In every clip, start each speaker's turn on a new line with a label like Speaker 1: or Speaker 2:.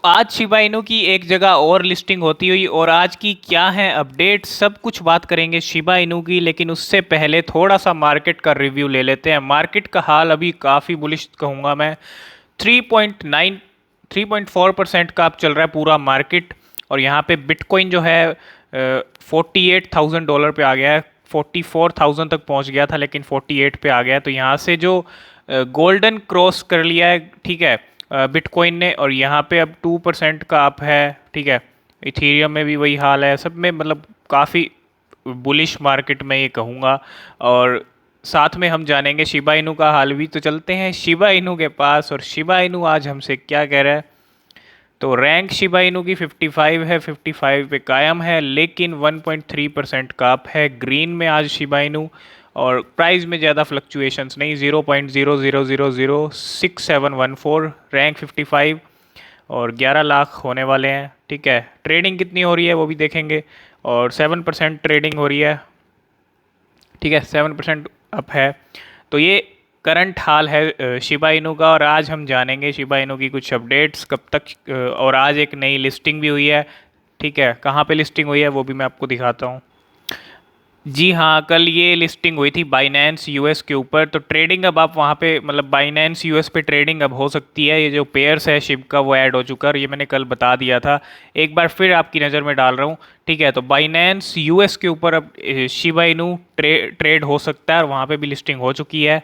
Speaker 1: तो आज Shiba Inu की एक जगह और लिस्टिंग होती हुई और आज की क्या है अपडेट, सब कुछ बात करेंगे शिबा इनू की। लेकिन उससे पहले थोड़ा सा मार्केट का रिव्यू ले लेते हैं। मार्केट का हाल अभी काफ़ी बुलिश कहूँगा मैं। 3.9 3.4% का अब चल रहा है पूरा मार्केट। और यहाँ पे बिटकॉइन जो है $48,000 पे आ गया है। 44,000 तक पहुँच गया था लेकिन 48 पे आ गया है। तो यहाँ से जो गोल्डन क्रॉस कर लिया है, ठीक है, बिटकॉइन ने। और यहाँ पे अब 2% का अप है, ठीक है। इथीरियम में भी वही हाल है, सब में मतलब काफ़ी बुलिश मार्केट में ये कहूँगा। और साथ में हम जानेंगे शिबा इनू का हाल भी। तो चलते हैं शिबा इनू के पास और शिबा इनू आज हमसे क्या कह रहा है। तो रैंक शिबा इनू की 55 है, 55 पे कायम है लेकिन 1.3% का अप है। ग्रीन में आज शिबा इनू। और प्राइस में ज़्यादा फ्लक्चुएशंस नहीं, 0.00006,714, रैंक 55 और 11 लाख होने वाले हैं, ठीक है। ट्रेडिंग कितनी हो रही है वो भी देखेंगे। और 7% ट्रेडिंग हो रही है, ठीक है, 7% अप है। तो ये करंट हाल है शिबा इनू का। और आज हम जानेंगे शिबा इनू की कुछ अपडेट्स कब तक। और आज एक नई लिस्टिंग भी हुई है, ठीक है। कहाँ पे लिस्टिंग हुई है वो भी मैं आपको दिखाता हूँ। जी हाँ, कल ये लिस्टिंग हुई थी बाइनेंस यूएस के ऊपर। तो ट्रेडिंग अब आप वहाँ पे मतलब बाइनेंस यूएस पे ट्रेडिंग अब हो सकती है। ये जो पेयर्स है शिब का वो ऐड हो चुका है और ये मैंने कल बता दिया था। एक बार फिर आपकी नज़र में डाल रहा हूँ, ठीक है। तो बाइनेंस यूएस के ऊपर अब शिबा इनू ट्रेड हो सकता है और वहाँ पे भी लिस्टिंग हो चुकी है।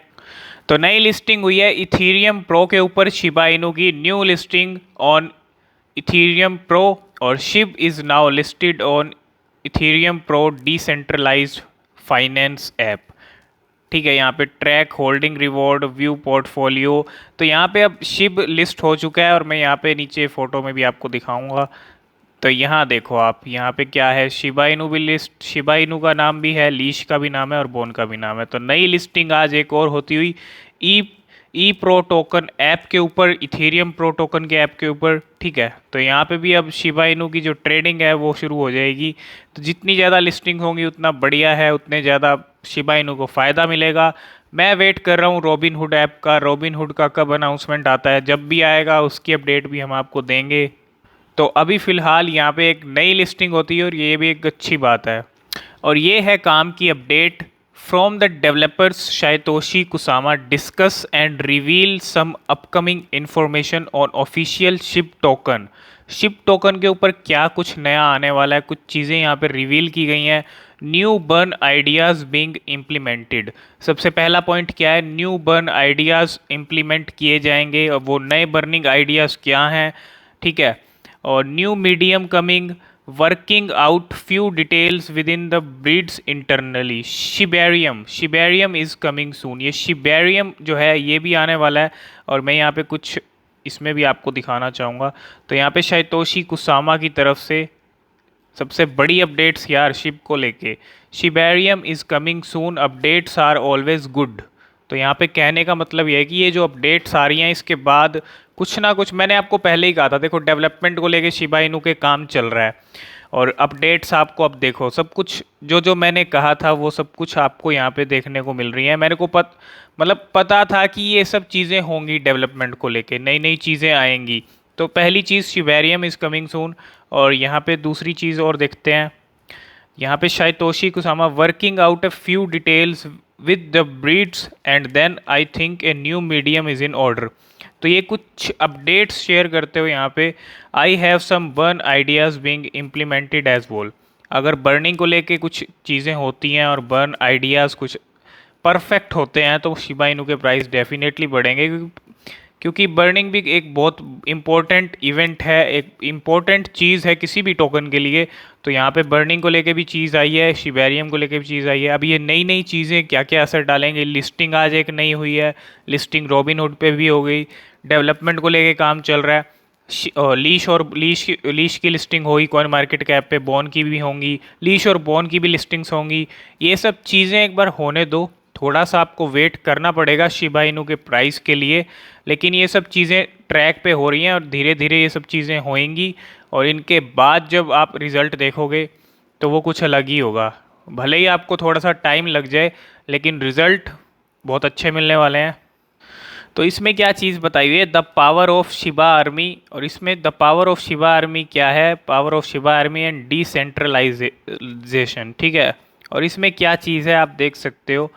Speaker 1: तो नई लिस्टिंग हुई है इथीरियम प्रो के ऊपर शिबा इनू की, new listing on Ethereum Pro. और Shib is now listed on Ethereum Pro decentralised finance app, ठीक है। यहाँ पे track holding reward view portfolio. तो यहाँ पे अब शिब लिस्ट हो चुका है और मैं यहाँ पे नीचे फ़ोटो में भी आपको दिखाऊंगा। तो यहाँ देखो आप, यहाँ पे क्या है, शिबा इनू भी लिस्ट, शिबा इनू का नाम भी है, लीश का भी नाम है और बोन का भी नाम है। तो नई लिस्टिंग आज एक और होती हुई ई ई प्रो टोकन ऐप के ऊपर, इथेरियम प्रो टोकन के ऐप के ऊपर, ठीक है। तो यहाँ पे भी अब शिबा इनू की जो ट्रेडिंग है वो शुरू हो जाएगी। तो जितनी ज़्यादा लिस्टिंग होंगी उतना बढ़िया है, उतने ज़्यादा शिबा इनू को फ़ायदा मिलेगा। मैं वेट कर रहा हूँ रॉबिन हुड ऐप का। रॉबिन हुड का कब अनाउंसमेंट आता है, जब भी आएगा उसकी अपडेट भी हम आपको देंगे। तो अभी फ़िलहाल यहाँ पे एक नई लिस्टिंग होती है और ये भी एक अच्छी बात है। और ये है काम की update from the developers Shytoshi Kusama discuss and reveal some upcoming information on official SHIB token. SHIB token के ऊपर क्या कुछ नया आने वाला है, कुछ चीज़ें यहाँ पे रिवील की गई हैं। New burn ideas being implemented. सबसे पहला पॉइंट क्या है, न्यू बर्न आइडियाज़ इम्प्लीमेंट किए जाएंगे। और वो नए बर्निंग आइडियाज़ क्या हैं, ठीक है। और new medium coming, working out few details with in the breeds internally. Shibarium is coming सून। ये शिबेरियम जो है ये भी आने वाला है। और मैं यहाँ पे कुछ इसमें भी आपको दिखाना चाहूँगा। तो यहाँ पे शाइतोशी कुसामा की तरफ से सबसे बड़ी अपडेट्स यार शिप को लेके, Shibarium is coming soon, updates are always good. तो यहाँ पे कहने का मतलब ये है कि ये जो अपडेट्स आ रही हैं इसके बाद कुछ ना कुछ, मैंने आपको पहले ही कहा था, देखो डेवलपमेंट को लेके शिबा इनू के काम चल रहा है। और अपडेट्स आपको अब देखो सब कुछ जो जो मैंने कहा था वो सब कुछ आपको यहाँ पे देखने को मिल रही है। मेरे को मतलब पता था कि ये सब चीज़ें होंगी, डेवलपमेंट को लेके नई नई चीज़ें आएंगी। तो पहली चीज़ शिबेरियम इज़ कमिंग सून। और यहाँ पे दूसरी चीज़ और देखते हैं। यहाँ पे Shytoshi Kusama working out a few details with the breeds and then I think a new medium is in order. तो ये कुछ अपडेट्स शेयर करते हुए यहाँ पे I have some burn ideas being implemented as well. अगर burning को लेके कुछ चीज़ें होती हैं और बर्न आइडियाज़ कुछ परफेक्ट होते हैं तो शिबा इनू के प्राइस डेफिनेटली बढ़ेंगे। क्योंकि बर्निंग भी एक बहुत इम्पोर्टेंट इवेंट है, एक इम्पोर्टेंट चीज़ है किसी भी टोकन के लिए। तो यहाँ पे बर्निंग को लेके भी चीज़ आई है, शिबेरियम को लेके भी चीज़ आई है। अब ये नई नई चीज़ें क्या क्या असर डालेंगे। लिस्टिंग आज एक नई हुई है, लिस्टिंग रॉबिनहुड पे भी हो गई। डेवलपमेंट को लेके काम चल रहा है। लीश की लिस्टिंग होगी कॉइन मार्केट कैप पे, बॉन की भी होंगी, लीश और बॉन की भी लिस्टिंग्स होंगी। ये सब चीज़ें एक बार होने दो, थोड़ा सा आपको वेट करना पड़ेगा शिबा इनू के प्राइस के लिए। लेकिन ये सब चीज़ें ट्रैक पे हो रही हैं और धीरे धीरे ये सब चीज़ें होएंगी। और इनके बाद जब आप रिज़ल्ट देखोगे तो वो कुछ अलग ही होगा। भले ही आपको थोड़ा सा टाइम लग जाए लेकिन रिज़ल्ट बहुत अच्छे मिलने वाले हैं। तो इसमें क्या चीज़ बताई हुई है, the power of Shiba army, और इसमें the power of Shiba army क्या है, power of Shiba army and decentralisation, ठीक है। और इसमें क्या चीज़ है आप देख सकते हो,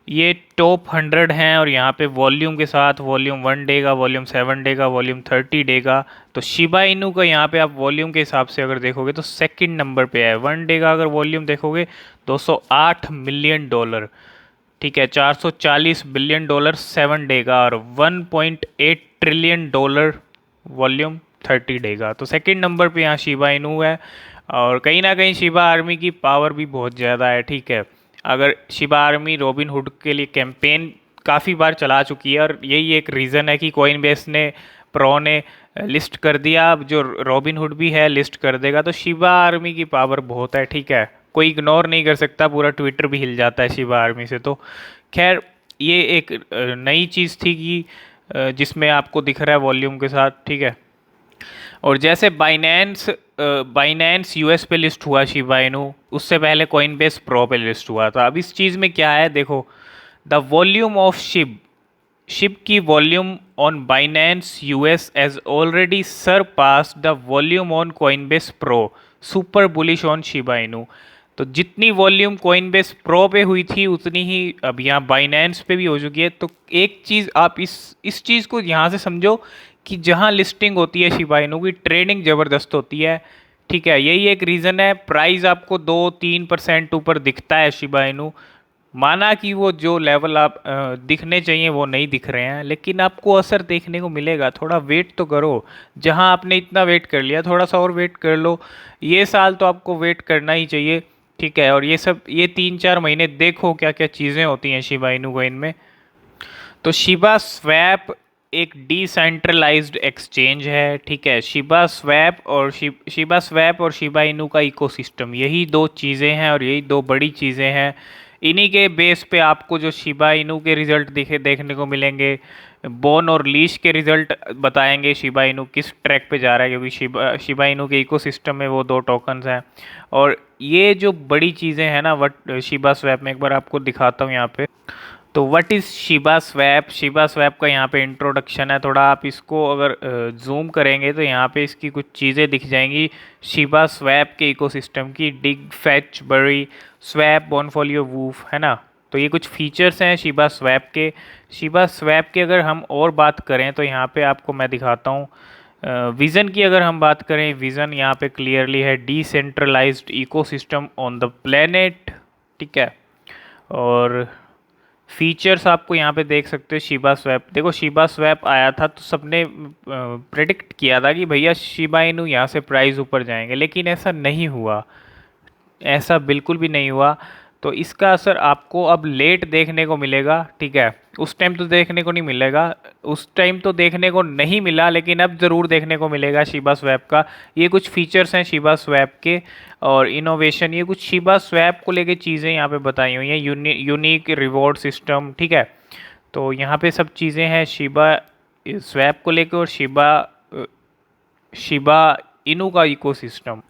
Speaker 1: ये टॉप 100 हैं और यहाँ पे वॉल्यूम के साथ वॉल्यूम 1 डे का, वॉल्यूम 7 डे का, वॉल्यूम 30 डे का। तो शिबा इनू का यहाँ पे आप वॉल्यूम के हिसाब से अगर देखोगे तो सेकंड नंबर पे है। 1 डे का अगर वॉल्यूम देखोगे 208 मिलियन डॉलर, ठीक है, 440 बिलियन डॉलर 7 डे का, और 1.8 ट्रिलियन डॉलर वॉल्यूम 30 डे का। तो सेकंड नंबर पे यहाँ शिबा इनू है, और कहीं ना कहीं शिबा आर्मी की पावर भी बहुत ज़्यादा है, ठीक है। अगर शिबा आर्मी रॉबिन हुड के लिए कैंपेन काफ़ी बार चला चुकी है, और यही एक रीज़न है कि कॉइनबेस ने प्रो ने लिस्ट कर दिया, अब जो रॉबिन हुड भी है लिस्ट कर देगा। तो शिबा आर्मी की पावर बहुत है, ठीक है, कोई इग्नोर नहीं कर सकता, पूरा ट्विटर भी हिल जाता है शिबा आर्मी से। तो खैर ये एक नई चीज़ थी कि जिसमें आपको दिख रहा है वॉल्यूम के साथ, ठीक है। और जैसे बाइनेंस यूएस पे लिस्ट हुआ शिबा इनू, उससे पहले कॉइनबेस प्रो पे लिस्ट हुआ था। अब इस चीज़ में क्या है देखो, द वॉल्यूम ऑफ शिब की volume on Binance US has already surpassed the volume on Coinbase Pro, super bullish on Shiba Inu. तो जितनी वॉल्यूम कॉइनबेस प्रो पे हुई थी उतनी ही अब यहाँ बाइनेंस पे भी हो चुकी है। तो एक चीज़ आप इस चीज़ को यहाँ से समझो कि जहाँ लिस्टिंग होती है शिबा इनू की, ट्रेडिंग ज़बरदस्त होती है, ठीक है। यही एक रीज़न है प्राइस आपको 2-3% ऊपर दिखता है शिबा इनू। माना कि वो जो लेवल आप दिखने चाहिए वो नहीं दिख रहे हैं, लेकिन आपको असर देखने को मिलेगा। थोड़ा वेट तो करो, जहां आपने इतना वेट कर लिया थोड़ा सा और वेट कर लो। ये साल तो आपको वेट करना ही चाहिए, ठीक है। और ये 3-4 महीने देखो क्या क्या चीज़ें होती हैं शिबा इनू कोइन में। तो शिबा स्वैप एक डिसेंट्रलाइज्ड एक्सचेंज है, ठीक है। शिबा स्वैप और शिबा इनू का इकोसिस्टम, यही दो चीज़ें हैं और यही दो बड़ी चीज़ें हैं। इन्हीं के बेस पे आपको जो शिबा इनू के रिज़ल्ट देखने को मिलेंगे, बोन और लीश के रिज़ल्ट बताएंगे शिबा इनू किस ट्रैक पे जा रहा है, क्योंकि शिबा इनू के इकोसिस्टम में वो दो टोकन्स हैं। और ये जो बड़ी चीज़ें हैं ना वट शिबा स्वैप में, एक बार आपको दिखाता हूँ यहाँ पे। तो what is Shiba swap, Shiba swap का यहाँ पे इंट्रोडक्शन है। थोड़ा आप इसको अगर जूम करेंगे तो यहाँ पे इसकी कुछ चीज़ें दिख जाएंगी शिबा स्वैप के इकोसिस्टम की, डिग, फैच, बरी, स्वैप, बॉनफोलियो, वूफ, है ना। तो ये कुछ फीचर्स हैं शिबा स्वैप के। शिबा स्वैप के अगर हम और बात करें तो यहाँ पे आपको मैं दिखाता हूँ। विज़न की अगर हम बात करें, विज़न यहाँ पे क्लियरली है decentralised ecosystem on the planet, ठीक है। और फीचर्स आपको यहाँ पे देख सकते हो शिबा स्वैप। देखो शिबा स्वैप आया था तो सबने प्रेडिक्ट किया था कि भैया शिबा इनू यहाँ से प्राइस ऊपर जाएंगे, लेकिन ऐसा नहीं हुआ, ऐसा बिल्कुल भी नहीं हुआ। तो इसका असर आपको अब लेट देखने को मिलेगा, ठीक है। उस टाइम तो देखने को नहीं मिलेगा, उस टाइम तो देखने को नहीं मिला, लेकिन अब ज़रूर देखने को मिलेगा शिबा स्वैप का। ये कुछ फीचर्स हैं शिबा स्वैप के और इनोवेशन, ये कुछ शिबा स्वैप को लेके चीज़ें यहाँ पे बताई हुई हैं। यूनिक रिवॉर्ड सिस्टम, ठीक है। तो यहाँ पे सब चीज़ें हैं शिबा स्वैप को लेकर, और शिबा इनू का इकोसिस्टम।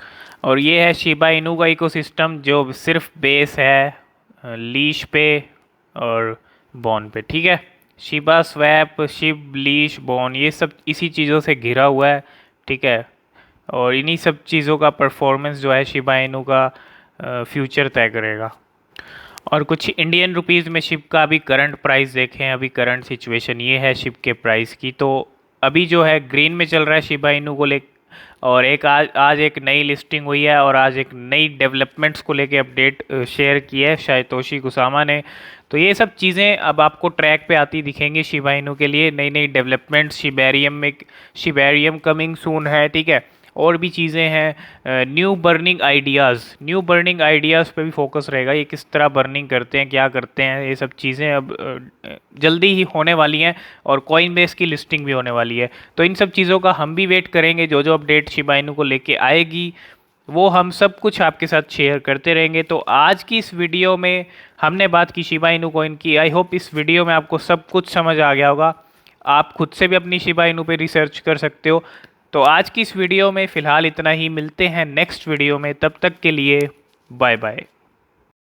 Speaker 1: और ये है शिबा इनू का इकोसिस्टम जो सिर्फ बेस है लीश पे और बॉन पे, ठीक है। शिबा स्वैप, शिब, लीश, बॉन, ये सब इसी चीज़ों से घिरा हुआ है, ठीक है। और इन्हीं सब चीज़ों का परफॉर्मेंस जो है शिबा इनू का फ्यूचर तय करेगा। और कुछ इंडियन रुपीज़ में शिप का अभी करंट प्राइस देखें, अभी करंट सिचुएशन ये है शिप के प्राइस की। तो अभी जो है ग्रीन में चल रहा है शिबा इनू को ले, और एक आज एक नई लिस्टिंग हुई है और आज एक नई डेवलपमेंट्स को लेके अपडेट शेयर की है सातोशी कुसामा ने। तो ये सब चीज़ें अब आपको ट्रैक पे आती दिखेंगी शिबा इनू के लिए, नई नई डेवलपमेंट्स। शिबेरियम कमिंग सून है, ठीक है। और भी चीज़ें हैं, न्यू बर्निंग आइडियाज़ पे भी फोकस रहेगा, ये किस तरह बर्निंग करते हैं, क्या करते हैं, ये सब चीज़ें अब जल्दी ही होने वाली हैं। और कॉइनबेस की लिस्टिंग भी होने वाली है। तो इन सब चीज़ों का हम भी वेट करेंगे, जो जो अपडेट शिबा इनू को लेके आएगी वो हम सब कुछ आपके साथ शेयर करते रहेंगे। तो आज की इस वीडियो में हमने बात की शिबा इनू कॉइन की। आई होप इस वीडियो में आपको सब कुछ समझ आ गया होगा, आप खुद से भी अपनी शिबा इनू पे रिसर्च कर सकते हो। तो आज की इस वीडियो में फ़िलहाल इतना ही, मिलते हैं नेक्स्ट वीडियो में, तब तक के लिए बाय बाय।